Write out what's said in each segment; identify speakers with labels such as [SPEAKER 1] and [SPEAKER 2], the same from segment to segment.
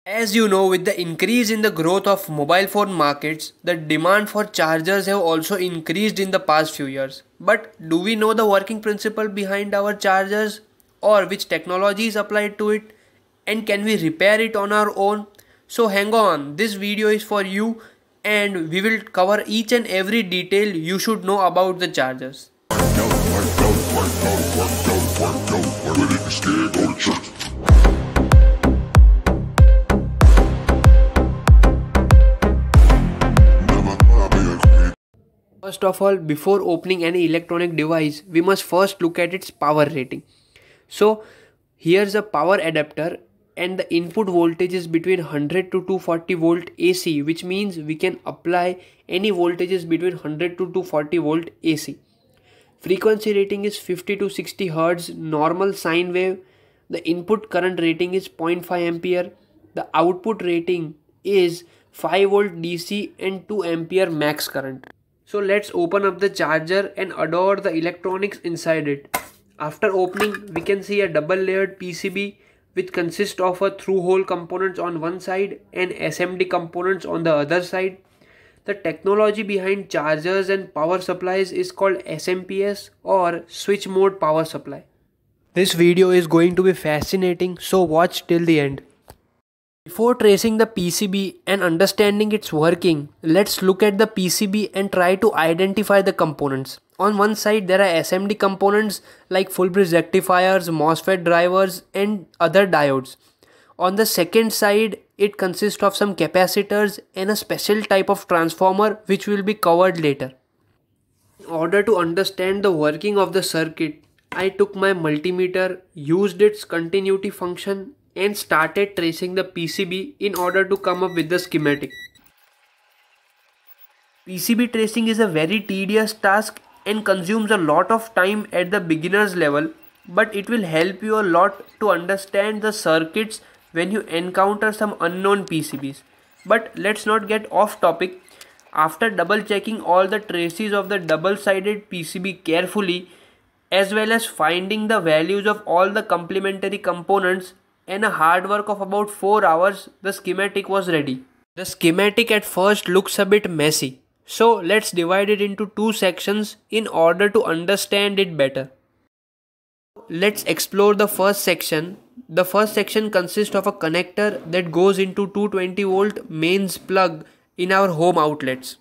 [SPEAKER 1] As you know, with the increase in the growth of mobile phone markets, the demand for chargers have also increased in the past few years. But do we know the working principle behind our chargers or which technology is applied to it, and can we repair it on our own? So hang on, this video is for you and we will cover each and every detail you should know about the chargers. First of all, before opening any electronic device, we must first look at its power rating. So, here's a power adapter and the input voltage is between 100 to 240 volt AC, which means we can apply any voltages between 100 to 240 volt AC. Frequency rating is 50 to 60 Hz normal sine wave. The input current rating is 0.5 ampere. The output rating is 5 volt DC and 2 ampere max current. So let's open up the charger and adore the electronics inside it. After opening, we can see a double layered PCB which consists of a through hole components on one side and SMD components on the other side. The technology behind chargers and power supplies is called SMPS or switch mode power supply. This video is going to be fascinating, so watch till the end. Before tracing the PCB and understanding its working, let's look at the PCB and try to identify the components. On one side there are SMD components like full bridge rectifiers, MOSFET drivers and other diodes. On the second side it consists of some capacitors and a special type of transformer which will be covered later. In order to understand the working of the circuit, I took my multimeter, used its continuity function and started tracing the PCB in order to come up with the schematic. PCB tracing is a very tedious task and consumes a lot of time at the beginner's level, but it will help you a lot to understand the circuits when you encounter some unknown PCBs. But let's not get off topic. After double checking all the traces of the double-sided PCB carefully, as well as finding the values of all the complementary components, and a hard work of about 4 hours, the schematic was ready. The schematic at first looks a bit messy, so let's divide it into two sections in order to understand it better. Let's explore the first section. The first section consists of a connector that goes into 220 volt mains plug in our home outlets.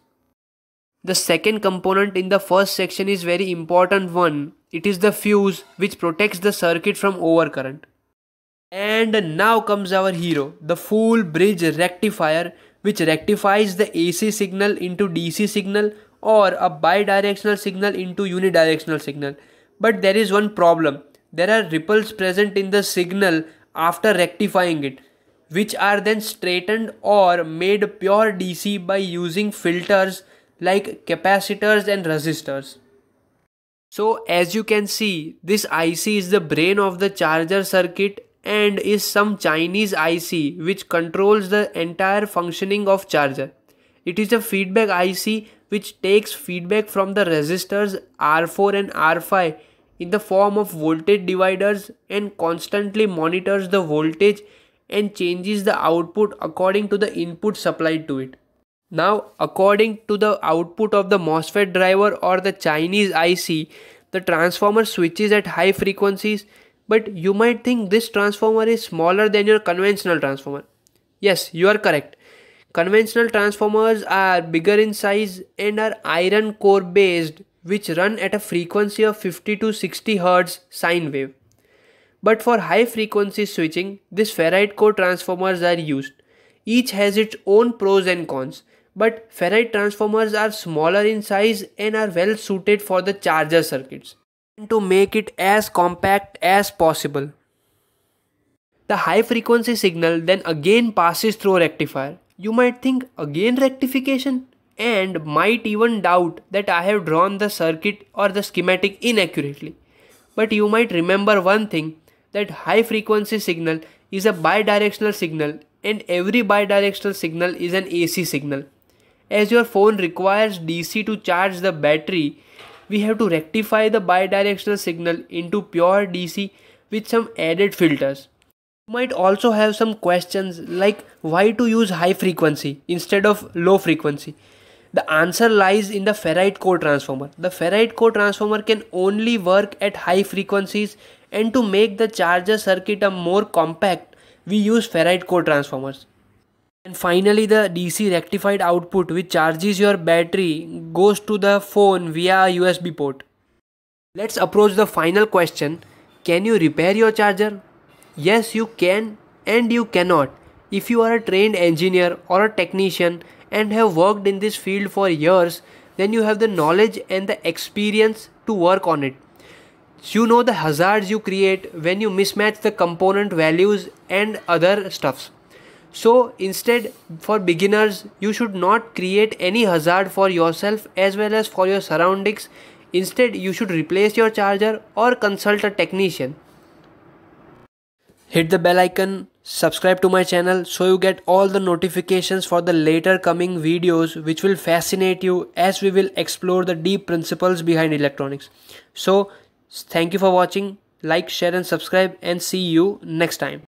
[SPEAKER 1] The second component in the first section is very important one. It is the fuse which protects the circuit from overcurrent. And now comes our hero, the full bridge rectifier, which rectifies the AC signal into DC signal or a bidirectional signal into unidirectional signal. But there is one problem. There are ripples present in the signal after rectifying it, which are then straightened or made pure DC by using filters like capacitors and resistors. So as you can see, this IC is the brain of the charger circuit and is some Chinese IC which controls the entire functioning of charger. It is a feedback IC which takes feedback from the resistors R4 and R5 in the form of voltage dividers and constantly monitors the voltage and changes the output according to the input supplied to it. Now, according to the output of the MOSFET driver or the Chinese IC, the transformer switches at high frequencies. But you might think this transformer is smaller than your conventional transformer. Yes, you are correct. Conventional transformers are bigger in size and are iron core based, which run at a frequency of 50 to 60 Hz sine wave. But for high frequency switching, these ferrite core transformers are used. Each has its own pros and cons, but ferrite transformers are smaller in size and are well suited for the charger circuits to make it as compact as possible. The high frequency signal then again passes through a rectifier. You might think again rectification and might even doubt that I have drawn the circuit or the schematic inaccurately. But you might remember one thing, that high frequency signal is a bidirectional signal and every bidirectional signal is an AC signal. As your phone requires DC to charge the battery, we have to rectify the bidirectional signal into pure DC with some added filters. You might also have some questions like why to use high frequency instead of low frequency. The answer lies in the ferrite core transformer. The ferrite core transformer can only work at high frequencies, and to make the charger circuit a more compact, we use ferrite core transformers. And finally, the DC rectified output which charges your battery goes to the phone via a USB port. Let's approach the final question. Can you repair your charger? Yes, you can and you cannot. If you are a trained engineer or a technician and have worked in this field for years, then you have the knowledge and the experience to work on it. You know the hazards you create when you mismatch the component values and other stuffs. So instead, for beginners, you should not create any hazard for yourself as well as for your surroundings. Instead, you should replace your charger or consult a technician. Hit the bell icon, subscribe to my channel so you get all the notifications for the later coming videos which will fascinate you as we will explore the deep principles behind electronics. So, thank you for watching. Like, share and subscribe, and see you next time.